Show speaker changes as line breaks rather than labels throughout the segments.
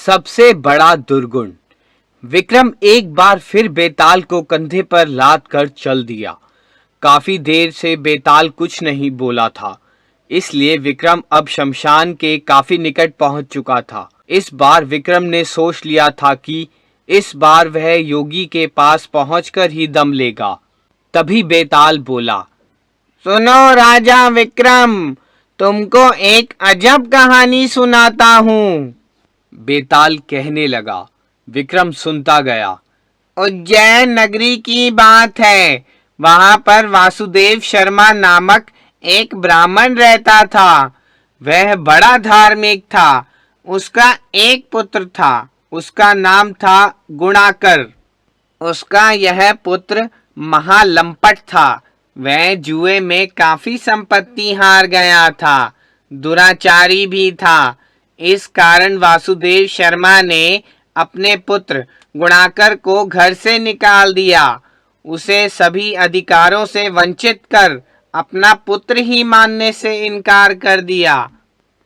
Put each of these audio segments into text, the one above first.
सबसे बड़ा दुर्गुण। विक्रम एक बार फिर बेताल को कंधे पर लाद कर चल दिया। काफी देर से बेताल कुछ नहीं बोला था, इसलिए विक्रम अब शमशान के काफी निकट पहुंच चुका था। इस बार विक्रम ने सोच लिया था कि इस बार वह योगी के पास पहुंचकर ही दम लेगा। तभी बेताल बोला, सुनो राजा विक्रम, तुमको एक अजब कहानी सुनाता हूँ। बेताल कहने लगा। विक्रम सुनता गया। उज्जैन नगरी की बात है। वहां पर वासुदेव शर्मा नामक एक ब्राह्मण रहता था। वह बड़ा धार्मिक था। उसका एक पुत्र था। उसका नाम था गुणाकर। उसका यह पुत्र महालंपट था। वह जुए में काफी संपत्ति हार गया था। दुराचारी भी था। इस कारण वासुदेव शर्मा ने अपने पुत्र गुणाकर को घर से निकाल दिया। उसे सभी अधिकारों से वंचित कर अपना पुत्र ही मानने से इनकार कर दिया।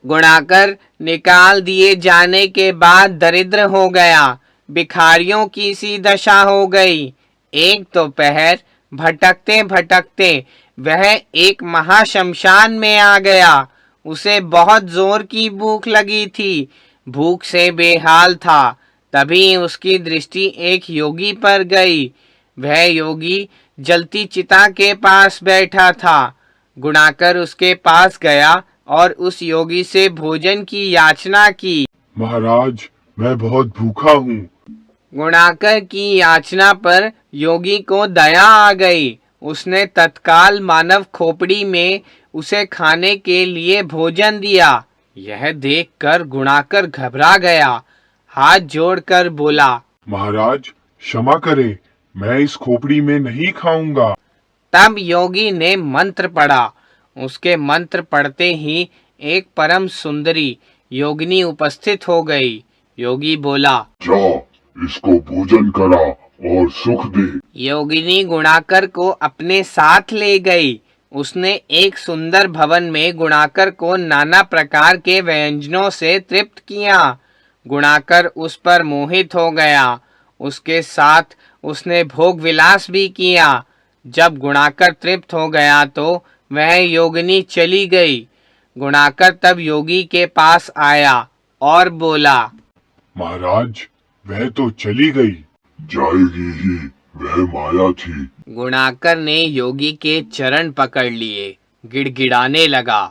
गुणाकर निकाल दिए जाने के बाद दरिद्र हो गया। भिखारियों की सी दशा हो गई। एक दोपहर भटकते भटकते वह एक महाशमशान में आ गया। उसे बहुत जोर की भूख लगी थी। भूख से बेहाल था। तभी उसकी दृष्टि एक योगी पर गई। वह योगी जलती चिता के पास बैठा था। गुणाकर उसके पास गया और उस योगी से भोजन की याचना की।
महाराज, मैं बहुत भूखा हूँ।
गुणाकर की याचना पर योगी को दया आ गई। उसने तत्काल मानव खोपड़ी में उसे खाने के लिए भोजन दिया। यह देखकर गुणाकर घबरा गया। हाथ जोड़कर बोला,
महाराज क्षमा करें, मैं इस खोपड़ी में नहीं खाऊंगा।
तब योगी ने मंत्र पढ़ा। उसके मंत्र पढ़ते ही एक परम सुंदरी योगिनी उपस्थित हो गई। योगी बोला,
जा, इसको भोजन करा और सुख दे।
योगिनी गुणाकर को अपने साथ ले गई। उसने एक सुंदर भवन में गुणाकर को नाना प्रकार के व्यंजनों से तृप्त किया। गुणाकर उस पर मोहित हो गया। उसके साथ उसने भोग विलास भी किया। जब गुणाकर तृप्त हो गया तो वह योगिनी चली गई। गुणाकर तब योगी के पास आया और बोला,
महाराज, वह तो चली गई, जाएगी ही, वह माया थी।
गुणाकर ने योगी के चरण पकड़ लिए, गिड़गिड़ाने लगा।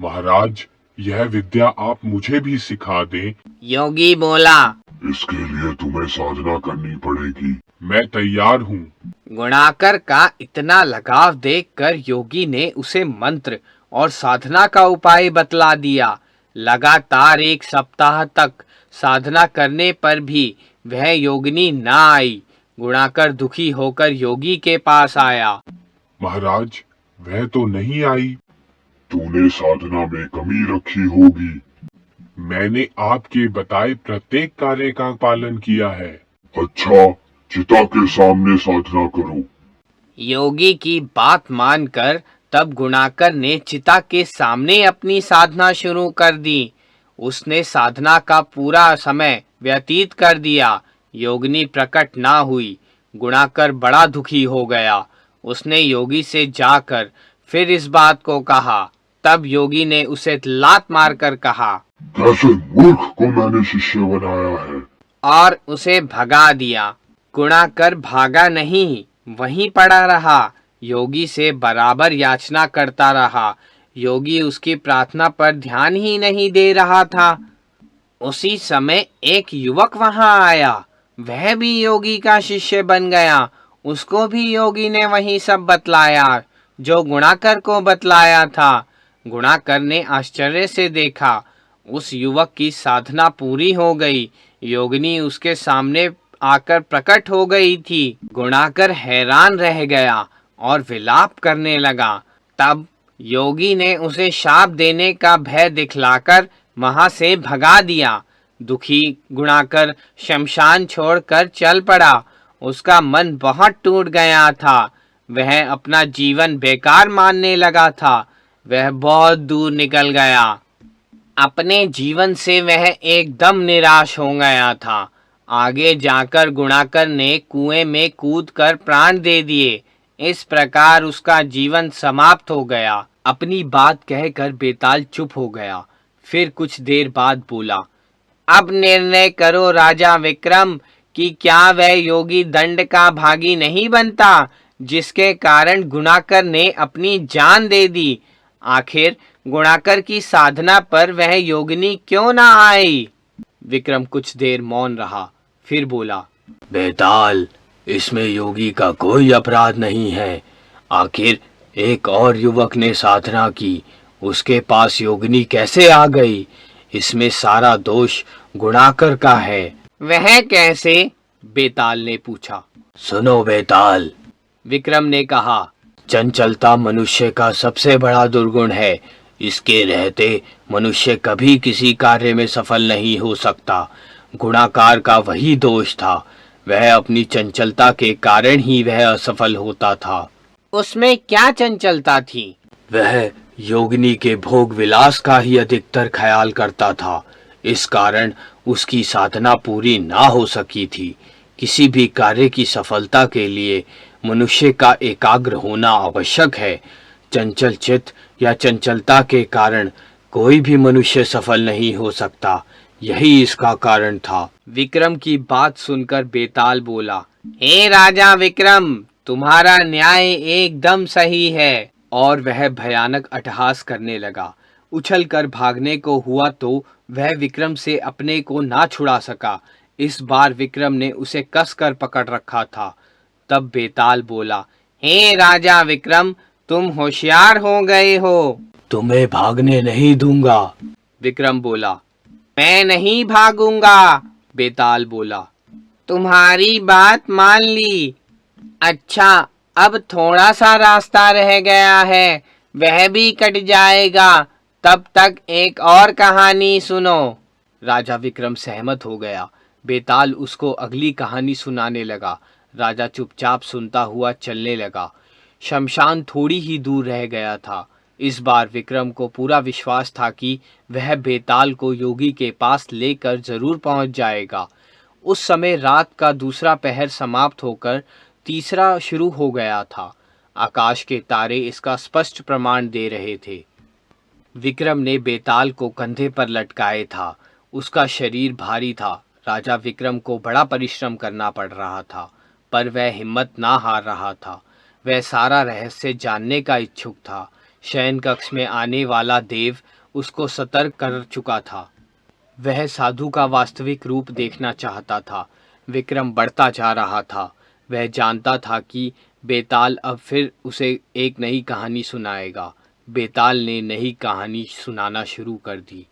महाराज, यह विद्या आप मुझे भी सिखा दें।
योगी बोला,
इसके लिए तुम्हें साधना करनी पड़ेगी। मैं तैयार हूँ।
गुणाकर का इतना लगाव देखकर योगी ने उसे मंत्र और साधना का उपाय बतला दिया। लगातार एक सप्ताह तक साधना करने पर भी वह योगिनी न आई। गुणाकर दुखी होकर योगी के पास आया।
महाराज, वह तो नहीं आई। तूने साधना में कमी रखी होगी। मैंने आपके बताए प्रत्येक कार्य का पालन किया है। अच्छा, चिता के सामने साधना करो।
योगी की बात मानकर तब गुणाकर ने चिता के सामने अपनी साधना शुरू कर दी। उसने साधना का पूरा समय व्यतीत कर दिया। योगिनी प्रकट ना हुई। गुणाकर बड़ा दुखी हो गया। उसने योगी से जाकर फिर इस बात को कहा। तब योगी ने उसे लात मारकर कहा,
कैसे मूर्ख को मैंने शिष्य बनाया है,
और उसे भगा दिया। गुणाकर भागा नहीं, वहीं पड़ा रहा। योगी से बराबर याचना करता रहा। योगी उसकी प्रार्थना पर ध्यान ही नहीं दे रहा था। उसी समय एक युवक वहां आया। वह भी योगी का शिष्य बन गया। उसको भी योगी ने वही सब बतलाया जो गुणाकर को बतलाया था। गुणाकर ने आश्चर्य से देखा, उस युवक की साधना पूरी हो गई। योगिनी उसके सामने आकर प्रकट हो गई थी। गुणाकर हैरान रह गया और विलाप करने लगा। तब योगी ने उसे शाप देने का भय दिखलाकर वहां से भगा दिया। दुखी गुणाकर शमशान छोड़कर चल पड़ा। उसका मन बहुत टूट गया था। वह अपना जीवन बेकार मानने लगा था। वह बहुत दूर निकल गया। अपने जीवन से वह एकदम निराश हो गया था। आगे जाकर गुणाकर ने कुएं में कूदकर प्राण दे दिए। इस प्रकार उसका जीवन समाप्त हो गया। अपनी बात कहकर बेताल चुप हो गया। फिर कुछ देर बाद बोला, अब निर्णय करो राजा विक्रम कि क्या वह योगी दंड का भागी नहीं बनता जिसके कारण गुणाकर ने अपनी जान दे दी। आखिर गुणाकर की साधना पर वह योगिनी क्यों ना आई। विक्रम कुछ देर मौन रहा, फिर बोला, बेताल, इसमें योगी का कोई अपराध नहीं है। आखिर एक और युवक ने साधना की, उसके पास योगिनी कैसे आ गई? इसमें सारा दोष गुणाकर का है। वह कैसे? बेताल ने पूछा। सुनो बेताल, विक्रम ने कहा, चंचलता मनुष्य का सबसे बड़ा दुर्गुण है। इसके रहते मनुष्य कभी किसी कार्य में सफल नहीं हो सकता। गुणाकार का वही दोष था, वह अपनी चंचलता के कारण ही वह असफल होता था। उसमें क्या चंचलता थी? वह योगिनी के भोग विलास का ही अधिकतर ख्याल करता था। इस कारण उसकी साधना पूरी ना हो सकी थी। किसी भी कार्य की सफलता के लिए मनुष्य का एकाग्र होना आवश्यक है। चंचल चित्त या चंचलता के कारण कोई भी मनुष्य सफल नहीं हो सकता, यही इसका कारण था। विक्रम की बात सुनकर बेताल बोला, हे राजा विक्रम, तुम्हारा न्याय एकदम सही है। और वह भयानक अट्टहास करने लगा। उछलकर भागने को हुआ तो वह विक्रम से अपने को ना छुड़ा सका। इस बार विक्रम ने उसे कसकर पकड़ रखा था। तब बेताल बोला, हे राजा विक्रम, तुम होशियार हो गए हो। तुम्हें भागने नहीं दूंगा। विक्रम बोला। मैं नहीं भागूंगा। बेताल बोला। तुम्हारी बात मान ली। अच्छा, अब थोड़ा सा रास्ता रह गया है, वह भी कट जाएगा। तब तक एक और कहानी सुनो। राजा विक्रम सहमत हो गया। बेताल उसको अगली कहानी सुनाने लगा। राजा चुपचाप सुनता हुआ चलने लगा। शमशान थोड़ी ही दूर रह गया था। इस बार विक्रम को पूरा विश्वास था कि वह बेताल को योगी के पास लेकर जरूर पहुंच जाएगा। उस समय रात का दूसरा पहर समाप्त होकर तीसरा शुरू हो गया था। आकाश के तारे इसका स्पष्ट प्रमाण दे रहे थे। विक्रम ने बेताल को कंधे पर लटकाए था। उसका शरीर भारी था। राजा विक्रम को बड़ा परिश्रम करना पड़ रहा था, पर वह हिम्मत ना हार रहा था। वह सारा रहस्य जानने का इच्छुक था। शयन कक्ष में आने वाला देव उसको सतर्क कर चुका था। वह साधु का वास्तविक रूप देखना चाहता था। विक्रम बढ़ता जा रहा था। वह जानता था कि बेताल अब फिर उसे एक नई कहानी सुनाएगा। बेताल ने नई कहानी सुनाना शुरू कर दी।